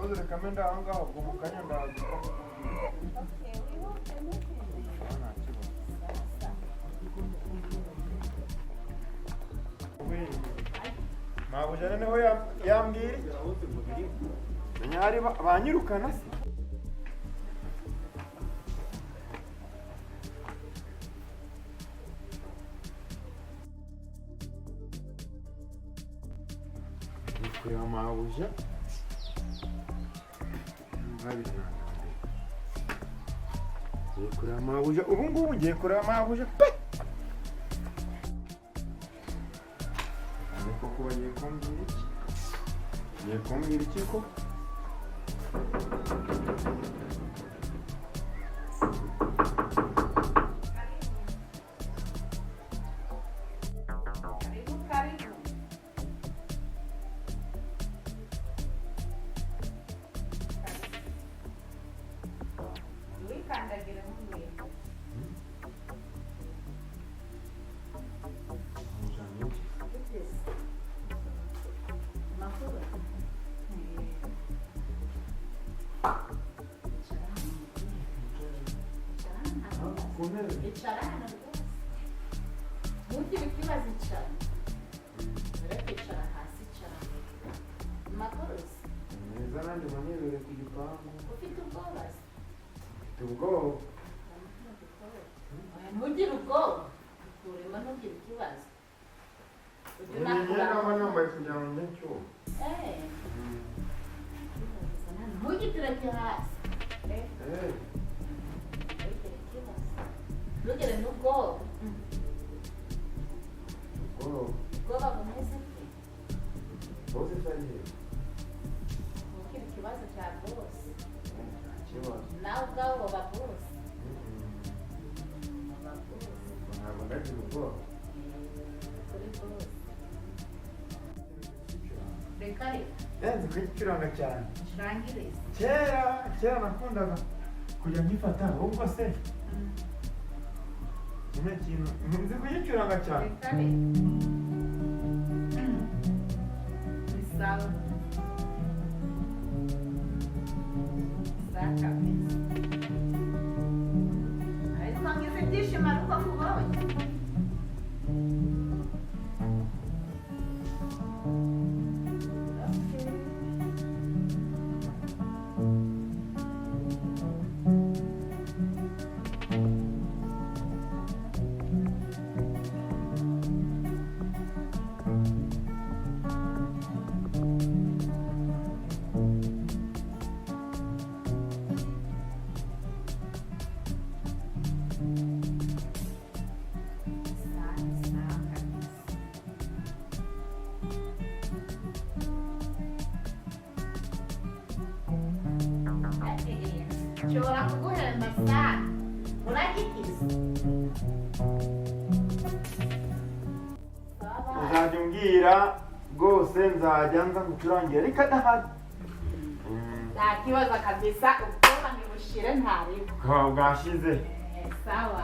Nakoze kamenda ahangaha ubwo mukanya ndaza. Mabujana niho yambwira nyari banyirukana se kureba mabuja kureba mabuja ubu ngubu ngiye kureba mabuja pe ariko kuba ngiye kumbwira iki ko Icarana rwose ntugire ikibazo icara ureke icara hasi icara makorosi neza nandi manebere ku gipangu ufite ubwoba se ufite ubwoba ntugire ubwoba ukurema ntugire ikibazo ujye nama nambaye kugira ngo njye ncyuma ntugitereke hasi ntugire n'ubwoba ubwoba bumeze bwe bose cyane ntugire ikibazo cya bose nawe ubwawe baba bose ntabwo ndagira ubwoba kuri bose reka reka nzi kugicuranga cyane curangiriza kera nakundaga kujya nkifata ahubwo se kimwe kintu nzi kugicuranga cyane reka reka ni sawa zakabisa ariko ngize ibyishimo ariko nkubonye nshobora kuguhemba sana uragikiza uzajya umbwira rwose nzajya nza ngucurangire ariko adahari nta kibazo kabisa ubwoba ntibushire ntaribo bwashize sawa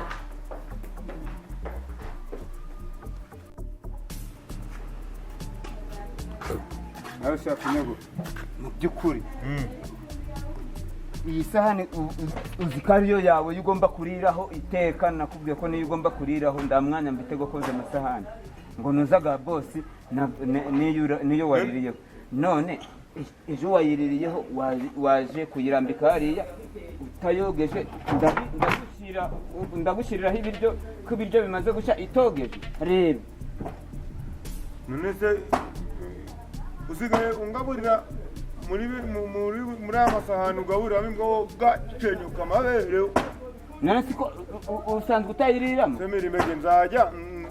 nawe ushaka intego mu by'ukuri iyi sahani uzi ko ariyo yawe yo ugomba kuriraho iteka nakubwiye ko niyo ugomba kuriraho nda mwanya mbite go koza amasahani ngo nuzaga bosi niyo waririyeho none ejo wayiririyeho waje kuyirambika hariya utayogeje ndagushyiriraho ibiryo ko ibiryo bimaze gushya itogeje reba none se usigaye ungaburira muri aya masahani ugaburiramo imboga gakenyuka amabere none siko usanzwe utayiriramo semera imege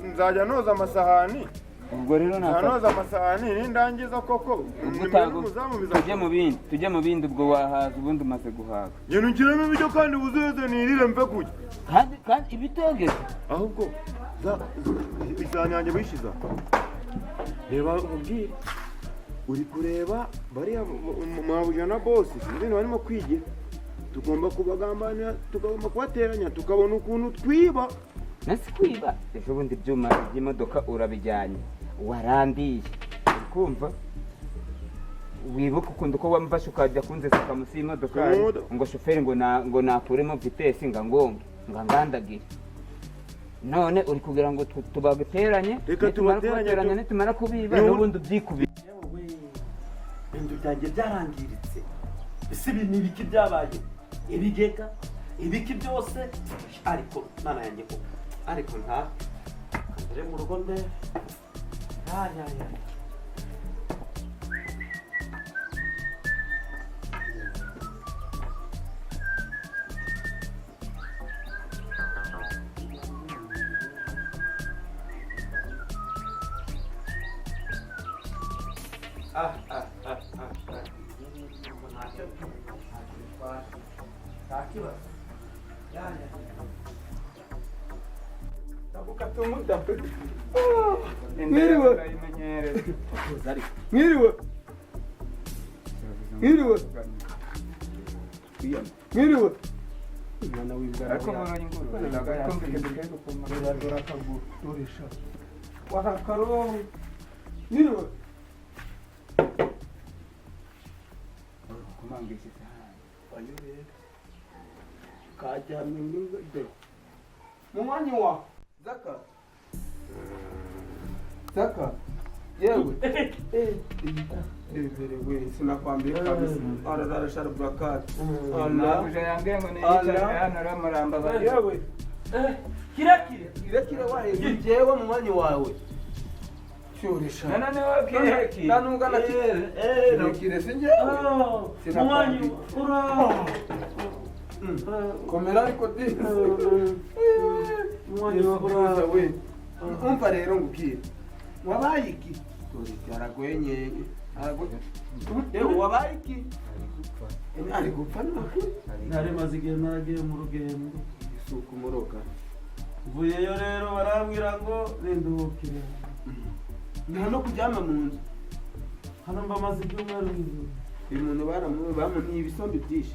nzajya noza amasahani ubwo rero noza amasahani nindangiza koko tujye mu bindi ubwo wahaza ubundi umaze guhaga ngenda ukiremo ibiryo kandi wuzuye nirire mve kurya kandi ibitogeje ahubwo isahani yanjye wishiza reba umubwire uri kureba bariya mabuja na bosi sinzi barimo kwigira tugomba kubagambanira tugomba kubateranya tukabona ukuntu twiba nasi kwiba ejo bundi ibyuma by'imodoka urabijyanye warandiye uri kumva wibuka ukunda uko wamfashe ukajya kunzeseka munsi y'imodoka ngo shoferi ngo nakuremo vitesi ngandagire none uri kugira ngo tubaguteranye nitumara kubiba n'ubundi ubyikubira ibintu byanjye byarangiritse ese ibi ni ibiki byabaye ibigega ibiki byose ariko mana yanjye ko ariko nta kandere mu rugo mbe ya Mwiriwe. ariko boroye ingurube kumangisha isahani kajyamye n'ingode mu mwanya wa zaka yewe we sinakwambia kabisa arara sharabakati nabuja yange ngo niyicara hano ramuramba bari yewe kirekire wareze jewe mu mwanya wawe cyurisha none wabwireki nanungana kirekire sinje mu mwanya komera ariko di mwanya wa we umva rero ngukire wabaye iki yaragwenye yewe wabaye iki ari gupfa nari maze igihe naragiye mu rugendo isuku muroga mvuyeyo rero barambwira ngo rinduhukire nta no kuryama mu nzu hano mba maze ibyumweru bibiri uyu muntu bamuniye ibisombe byinshi